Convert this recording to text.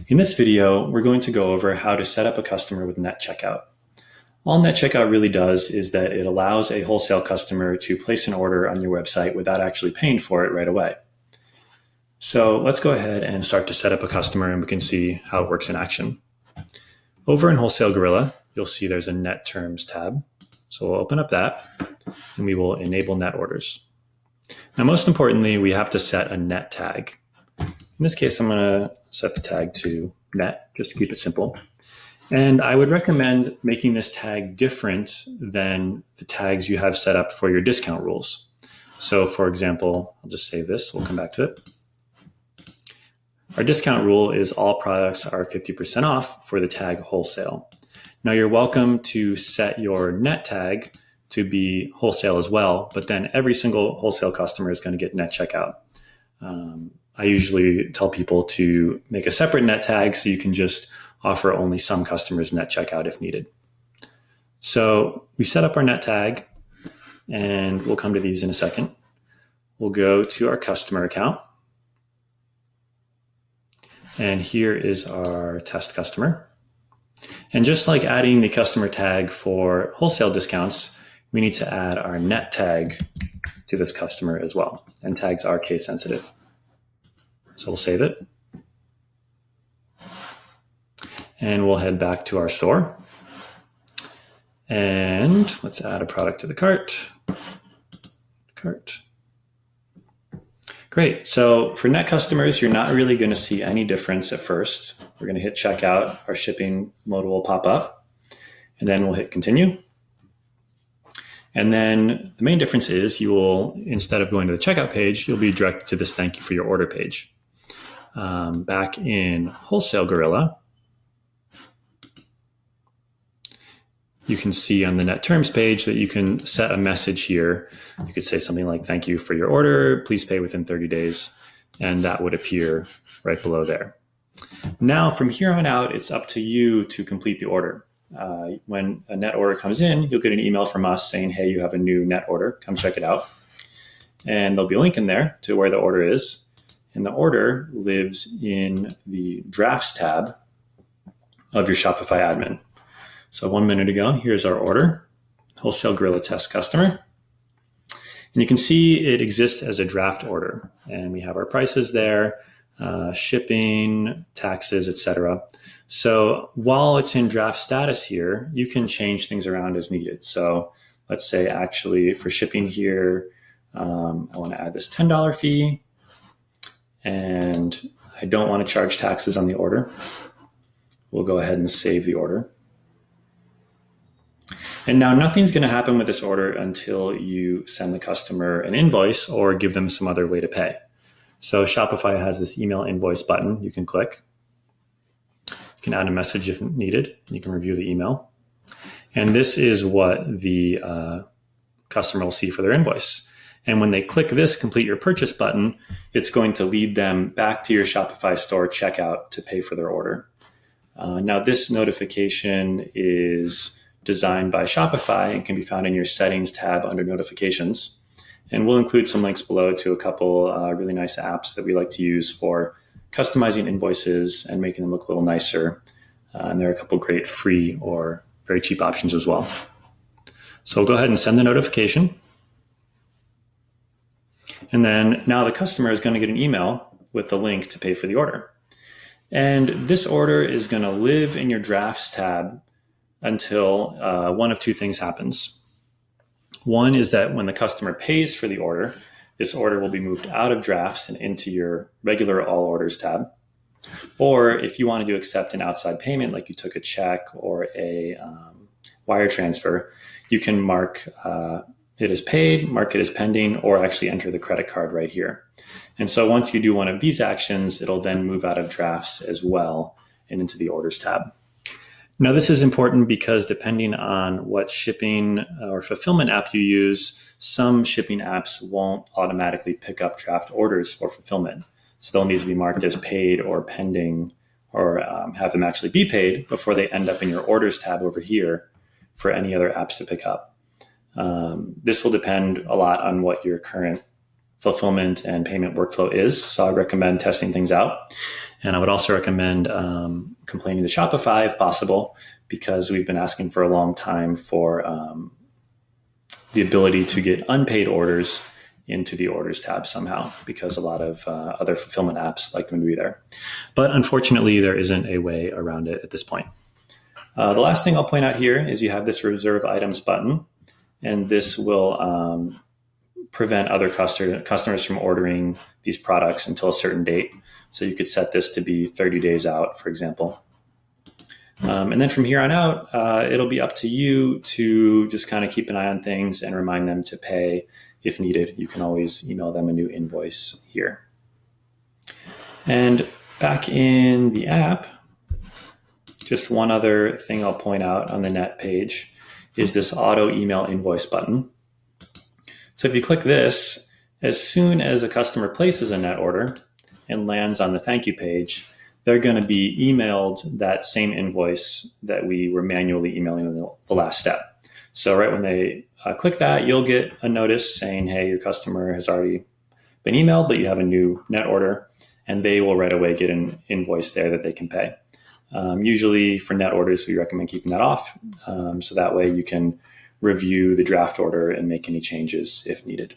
In this video, we're going to go over how to set up a customer with Net Checkout. All Net Checkout really does is that it allows a wholesale customer to place an order on your website without actually paying for it right away. So let's go ahead and start to set up a customer, and we can see how it works in action. Over in Wholesale Gorilla, you'll see there's a Net Terms tab. So we'll open up that and we will enable net orders. Now, most importantly, we have to set a net tag. In this case, I'm going to set the tag to net just to keep it simple. And I would recommend making this tag different than the tags you have set up for your discount rules. So for example, I'll just save this. We'll come back to it. Our discount rule is all products are 50% off for the tag wholesale. Now you're welcome to set your net tag to be wholesale as well, but then every single wholesale customer is going to get net checkout. I usually tell people to make a separate net tag so you can just offer only some customers net checkout if needed. So we set up our net tag, and we'll come to these in a second. We'll go to our customer account. And here is our test customer. And just like adding the customer tag for wholesale discounts, we need to add our net tag to this customer as well. And tags are case sensitive. So we'll save it. And we'll head back to our store. And let's add a product to the cart. Great. So for net customers, you're not really going to see any difference at first. We're going to hit checkout. Our shipping mode will pop up. And then we'll hit continue. And then the main difference is you will, instead of going to the checkout page, you'll be directed to this thank you for your order page. Back in Wholesale Gorilla, you can see on the net terms page that you can set a message here. You could say something like, thank you for your order, please pay within 30 days. And that would appear right below there. Now, from here on out, it's up to you to complete the order. When a net order comes in, you'll get an email from us saying, hey, you have a new net order, come check it out. And there'll be a link in there to where the order is. And the order lives in the drafts tab of your Shopify admin. So 1 minute ago, here's our order, Wholesale Gorilla Test Customer. And you can see it exists as a draft order. And we have our prices there, shipping, taxes, etc. So while it's in draft status here, you can change things around as needed. So let's say actually for shipping here, I want to add this $10 fee. And I don't want to charge taxes on the order. We'll go ahead and save the order. And now nothing's going to happen with this order until you send the customer an invoice or give them some other way to pay. So Shopify has this email invoice button you can click. You can add a message if needed. You can review the email. And this is what the customer will see for their invoice. And when they click this complete your purchase button, it's going to lead them back to your Shopify store checkout to pay for their order. Now this notification is designed by Shopify and can be found in your settings tab under notifications. And we'll include some links below to a couple really nice apps that we like to use for customizing invoices and making them look a little nicer. And there are a couple great free or very cheap options as well. So we'll go ahead and send the notification. And then now the customer is going to get an email with the link to pay for the order. And this order is going to live in your drafts tab until one of two things happens. One is that when the customer pays for the order, this order will be moved out of drafts and into your regular all orders tab. Or if you wanted to accept an outside payment, like you took a check or a wire transfer, you can mark it as paid, mark it as pending, or actually enter the credit card right here. And so once you do one of these actions, it'll then move out of drafts as well and into the orders tab. Now, this is important because depending on what shipping or fulfillment app you use, some shipping apps won't automatically pick up draft orders for fulfillment. So they'll need to be marked as paid or pending or have them actually be paid before they end up in your orders tab over here for any other apps to pick up. This will depend a lot on what your current fulfillment and payment workflow is. So I recommend testing things out. And I would also recommend complaining to Shopify if possible, because we've been asking for a long time for the ability to get unpaid orders into the orders tab somehow, because a lot of other fulfillment apps like them to be there. But unfortunately, there isn't a way around it at this point. The last thing I'll point out here is you have this reserve items button, and this will prevent other customers from ordering these products until a certain date. So you could set this to be 30 days out, for example. And then from here on out, it'll be up to you to just kind of keep an eye on things and remind them to pay if needed. You can always email them a new invoice here. And back in the app, just one other thing I'll point out on the net page is this auto email invoice button. So if you click this, as soon as a customer places a net order and lands on the thank you page, they're going to be emailed that same invoice that we were manually emailing in the last step. So right when they click that, you'll get a notice saying, hey, your customer has already been emailed, but you have a new net order, and they will right away get an invoice there that they can pay. Usually for net orders, we recommend keeping that off. So that way you can review the draft order and make any changes if needed.